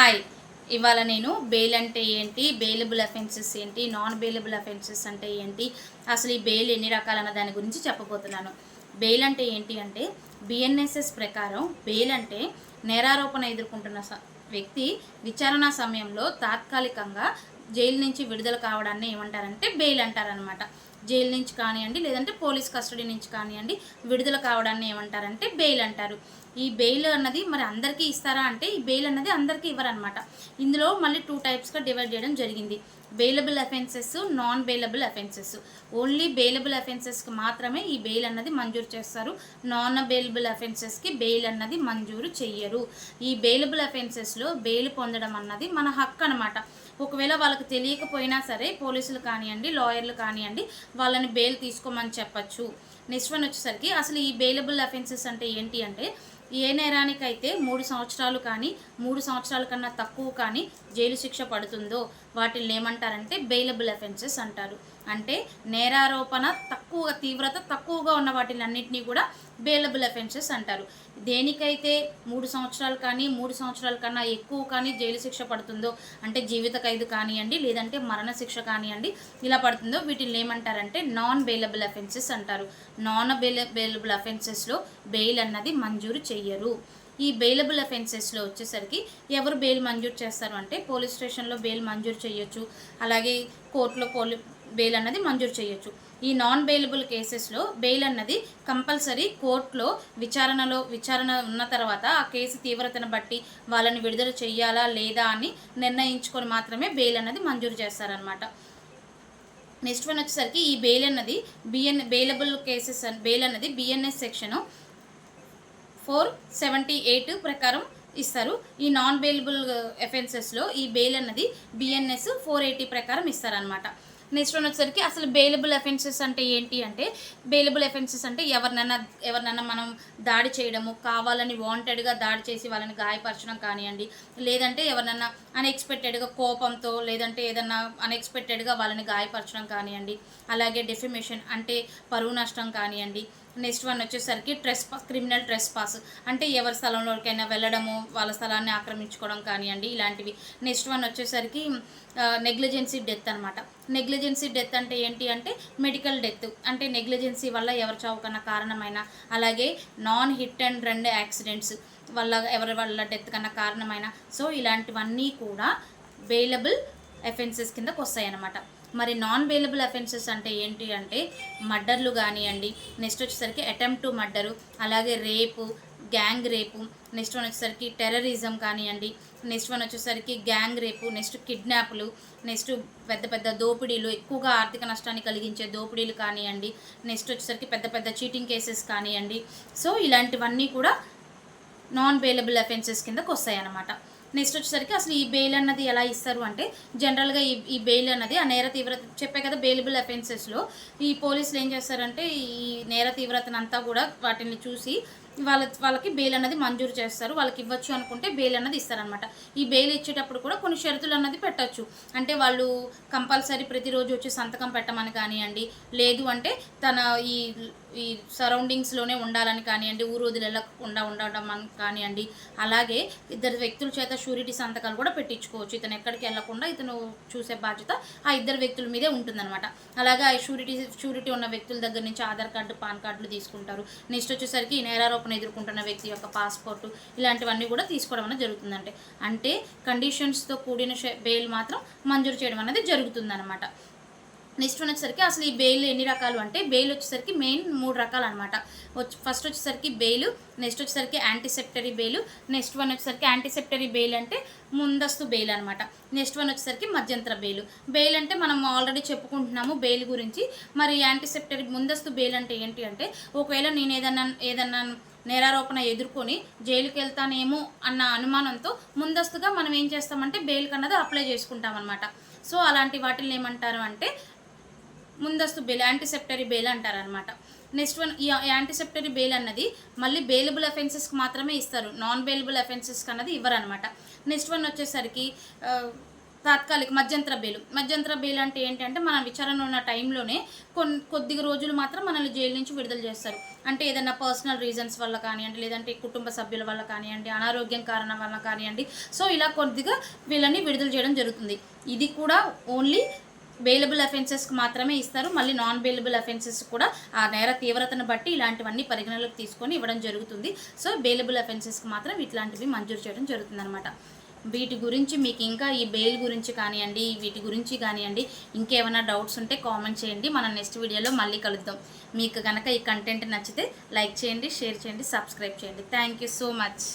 Hi. ఇవాళ నేను bail అంటే ఏంటి, బెయిలబుల్ అఫెన్సెస్ ఏంటి, నాన్ బెయిలబుల్ అఫెన్సెస్ అంటే ఏంటి, అసలు ఈ బెయిల్ ఎన్ని రకాలన్న దాని గురించి చెప్పబోతున్నాను. బెయిల్ అంటే ఏంటి అంటే బిఎన్ఎస్ఎస్ ప్రకారం బెయిల్ అంటే నేరారోపణ ఎదుర్కొంటున్న వ్యక్తి విచారణ సమయంలో తాత్కాలికంగా జైలు నుంచి విడుదల కావడాన్ని ఏమంటారంటే బెయిల్ అంటారనమాట. జైలు నుంచి కానివ్వండి, లేదంటే పోలీస్ కస్టడీ నుంచి కానివ్వండి, విడుదల కావడాన్ని ఏమంటారంటే బెయిల్ అంటారు. ఈ బెయిల్ అన్నది మరి అందరికీ ఇస్తారా అంటే ఈ బెయిల్ అన్నది అందరికీ ఇవ్వరనమాట. ఇందులో మళ్ళీ 2 టైప్స్గా డివైడ్ చేయడం జరిగింది. Bailable offences, non bailable offences. Only bailable అఫెన్సెస్కి మాత్రమే ఈ బెయిల్ అన్నది మంజూరు చేస్తారు. నాన్ బెయిలబుల్ అఫెన్సెస్కి బెయిల్ అన్నది మంజూరు చెయ్యరు. ఈ బెయిలబుల్ అఫెన్సెస్లో బెయిల్ పొందడం అన్నది మన హక్కు అనమాట. ఒకవేళ వాళ్ళకి తెలియకపోయినా సరే పోలీసులు కానివ్వండి, లాయర్లు కానివ్వండి, వాళ్ళని బెయిల్ తీసుకోమని చెప్పచ్చు. నెక్స్ట్ వన్ వచ్చేసరికి అసలు ఈ బెయిలబుల్ అఫెన్సెస్ అంటే ఏంటి అంటే ఏ నేరానికైతే 3 సంవత్సరాలు కానీ 3 సంవత్సరాల కన్నా తక్కువ కానీ జైలు శిక్ష పడుతుందో వాటిని ఏమంటారంటే బెయిలబుల్ అఫెన్సెస్ అంటారు. అంటే నేరారోపణ తక్కువ తీవ్రత తక్కువగా ఉన్న వాటిలన్నింటినీ కూడా బెయిలబుల్ అఫెన్సెస్ అంటారు. దేనికైతే 3 సంవత్సరాలు కానీ 3 సంవత్సరాల కన్నా ఎక్కువ కానీ జైలు శిక్ష పడుతుందో, అంటే జీవిత ఖైదు కానివ్వండి, లేదంటే మరణశిక్ష కానివ్వండి, ఇలా పడుతుందో వీటిని ఏమంటారంటే నాన్ బెయిలబుల్ అఫెన్సెస్ అంటారు. నాన్ బెయిలబుల్ అఫెన్సెస్లో బెయిల్ అన్నది మంజూరు చెయ్యరు. ఈ బెయిలబుల్ అఫెన్సెస్లో వచ్చేసరికి ఎవరు బెయిల్ మంజూరు చేస్తారు అంటే పోలీస్ స్టేషన్లో బెయిల్ మంజూరు చేయొచ్చు, అలాగే కోర్టులో బెయిల్ అన్నది మంజూరు చేయొచ్చు. ఈ నాన్ బెయిలబుల్ కేసెస్లో బెయిల్ అన్నది కంపల్సరీ కోర్టులో విచారణ ఉన్న తర్వాత ఆ కేసు తీవ్రతను బట్టి వాళ్ళని విడుదల చెయ్యాలా లేదా అని నిర్ణయించుకొని మాత్రమే బెయిల్ అన్నది మంజూరు చేస్తారనమాట. నెక్స్ట్ వన్ వచ్చేసరికి ఈ బెయిల్ అన్నది బెయిలబుల్ కేసెస్ బెయిల్ అన్నది బిఎన్ఎస్ సెక్షన్ 478 ప్రకారం ఇస్తారు. ఈ నాన్ బెయిలబుల్ అఫెన్సెస్లో ఈ బెయిల్ అన్నది బిఎన్ఎస్ 480 ప్రకారం ఇస్తారనమాట. నెక్స్ట్ వన్ వచ్చేసరికి అసలు బెయిలబుల్ అఫెన్సెస్ అంటే ఏంటి అంటే బెయిలబుల్ అఫెన్సెస్ అంటే ఎవరినైనా మనం దాడి చేయడము, కావాలని వాంటెడ్గా దాడి చేసి వాళ్ళని గాయపరచడం కానివ్వండి, లేదంటే ఎవరినైనా అన్ఎక్స్పెక్టెడ్గా కోపంతో లేదంటే ఏదన్నా అన్ఎక్స్పెక్టెడ్గా వాళ్ళని గాయపరచడం కానివ్వండి, అలాగే డెఫిమేషన్ అంటే పరువు నష్టం కానివ్వండి. నెక్స్ట్ వన్ వచ్చేసరికి క్రిమినల్ ట్రెస్ పాస్ అంటే ఎవరి స్థలంలోకైనా వెళ్ళడము, వాళ్ళ స్థలాన్ని ఆక్రమించుకోవడం కానివ్వండి, ఇలాంటివి. నెక్స్ట్ వన్ వచ్చేసరికి నెగ్లిజెన్సీ డెత్ అనమాట. నెగ్లిజెన్సీ డెత్ అంటే ఏంటి అంటే మెడికల్ డెత్ అంటే నెగ్లిజెన్సీ వల్ల ఎవరి చావు కన్నా కారణమైన, అలాగే non hit and run accidents వల్ల ఎవరి వల్ల డెత్ కన్నా కారణమైన. సో ఇలాంటివన్నీ కూడా బెయిలబుల్ అఫెన్సెస్ కిందకు వస్తాయి అన్నమాట. మరి నాన్ బెయిలబుల్ అఫెన్సెస్ అంటే ఏంటి అంటే మర్డర్లు కానివ్వండి, నెక్స్ట్ వచ్చేసరికి అటెంప్ట్ టు మర్డరు, అలాగే రేపు, గ్యాంగ్ రేపు, నెక్స్ట్ వన్ వచ్చేసరికి టెర్రరిజం కానివ్వండి, నెక్స్ట్ వన్ వచ్చేసరికి గ్యాంగ్ రేపు, నెక్స్ట్ కిడ్నాప్లు, నెక్స్ట్ పెద్ద పెద్ద దోపిడీలు, ఎక్కువగా ఆర్థిక నష్టాన్ని కలిగించే దోపిడీలు కానివ్వండి, నెక్స్ట్ వచ్చేసరికి పెద్ద పెద్ద చీటింగ్ కేసెస్ కానివ్వండి. సో ఇలాంటివన్నీ కూడా నాన్ బెయిలబుల్ అఫెన్సెస్ కిందకు వస్తాయి అన్నమాట. నెక్స్ట్ వచ్చేసరికి అసలు ఈ బెయిల్ అన్నది ఎలా ఇస్తారు అంటే జనరల్గా ఈ బెయిల్ అన్నది ఆ నేర తీవ్రత చెప్పే కదా బెయిలబుల్ అఫెన్సెస్లో ఈ పోలీసులు ఏం చేస్తారంటే ఈ నేర తీవ్రతనంతా కూడా వాటిని చూసి వాళ్ళకి బెయిల్ అన్నది మంజూరు చేస్తారు. వాళ్ళకి ఇవ్వచ్చు అనుకుంటే బెయిల్ అన్నది ఇస్తారనమాట. ఈ బెయిల్ ఇచ్చేటప్పుడు కూడా కొన్ని షరతులు అన్నది పెట్టచ్చు. అంటే వాళ్ళు కంపల్సరీ ప్రతిరోజు వచ్చి సంతకం పెట్టమని కానివ్వండి, లేదు అంటే తన ఈ సరౌండింగ్స్లోనే ఉండాలని కానివ్వండి, ఊరు వదిలేకుండా ఉండడం అని కానివ్వండి, అలాగే 2 వ్యక్తుల చేత షూరిటీ సంతకాలు కూడా పెట్టించుకోవచ్చు. ఇతను ఎక్కడికి వెళ్లకుండా ఇతను చూసే బాధ్యత ఆ 2 వ్యక్తుల మీదే ఉంటుందన్నమాట. అలాగే ఆ షూరిటీ ఉన్న వ్యక్తుల దగ్గర నుంచి ఆధార్ కార్డు, పాన్ కార్డులు తీసుకుంటారు. నెక్స్ట్ వచ్చేసరికి నేరారోపణ ఎదుర్కొంటున్న వ్యక్తి యొక్క పాస్పోర్టు, ఇలాంటివన్నీ కూడా తీసుకోవడం అనేది జరుగుతుందంటే అంటే కండిషన్స్తో కూడిన బెయిల్ మాత్రం మంజూరు చేయడం అనేది జరుగుతుందన్నమాట. నెక్స్ట్ వన్ వచ్చేసరికి అసలు ఈ బెయిల్ ఎన్ని రకాలు అంటే బెయిల్ వచ్చేసరికి మెయిన్ 3 రకాలు అనమాట. ఫస్ట్ వచ్చేసరికి బెయిల్, నెక్స్ట్ వచ్చేసరికి యాంటీసెప్టరీ బెయిల్, నెక్స్ట్ వన్ వచ్చేసరికి యాంటీసెప్టరీ బెయిల్ అంటే ముందస్తు బెయిల్ అనమాట. నెక్స్ట్ వన్ వచ్చేసరికి మధ్యంతర బెయిల్. బెయిల్ అంటే మనం ఆల్రెడీ చెప్పుకుంటున్నాము బెయిల్ గురించి. మరి యాంటీసెప్టరీ ముందస్తు బెయిల్ అంటే ఏంటి అంటే ఒకవేళ నేను ఏదన్నా నేరారోపణ ఎదుర్కొని జైలుకి వెళ్తానేమో అన్న అనుమానంతో ముందస్తుగా మనం ఏం చేస్తామంటే బెయిల్ కన్నది అప్లై చేసుకుంటాం అనమాట. సో అలాంటి వాటిని ఏమంటారు అంటే ముందస్తు బెయిల్, యాంటీసెప్టరీ బెయిల్ అంటారనమాట. నెక్స్ట్ వన్ ఈ యాంటీసెప్టరీ బెయిల్ అన్నది మళ్ళీ బెయిలబుల్ అఫెన్సెస్కి మాత్రమే ఇస్తారు, నాన్ బెయిలబుల్ అఫెన్సెస్కి అన్నది ఇవ్వరనమాట. నెక్స్ట్ వన్ వచ్చేసరికి తాత్కాలిక మధ్యంతర బెయిల్ అంటే ఏంటంటే మనం విచారణ ఉన్న టైంలోనే కొద్ది రోజులు మాత్రం మనల్ని జైలు నుంచి విడుదల చేస్తారు. అంటే ఏదైనా పర్సనల్ రీజన్స్ వల్ల కానివ్వండి, లేదంటే కుటుంబ సభ్యుల వల్ల కానివ్వండి, అనారోగ్యం కారణం వల్ల కానివ్వండి, సో ఇలా కొద్దిగా వీళ్ళని విడుదల చేయడం జరుగుతుంది. ఇది కూడా ఓన్లీ బెయిలబుల్ అఫెన్సెస్కి మాత్రమే ఇస్తారు. మళ్ళీ నాన్ బెయిలబుల్ అఫెన్సెస్ కూడా ఆ నేర తీవ్రతను బట్టి ఇలాంటివన్నీ పరిగణలోకి తీసుకొని ఇవ్వడం జరుగుతుంది. సో బెయిలబుల్ అఫెన్సెస్కి మాత్రం ఇట్లాంటివి మంజూరు చేయడం జరుగుతుంది అనమాట. వీటి గురించి మీకు ఇంకా ఈ బెయిల్ గురించి కానివ్వండి, వీటి గురించి కానివ్వండి, ఇంకేమైనా డౌట్స్ ఉంటే కామెంట్ చేయండి. మనం నెక్స్ట్ వీడియోలో మళ్ళీ కలుద్దాం. మీకు కనుక ఈ కంటెంట్ నచ్చితే లైక్ చేయండి, షేర్ చేయండి, సబ్స్క్రైబ్ చేయండి. Thank you so much.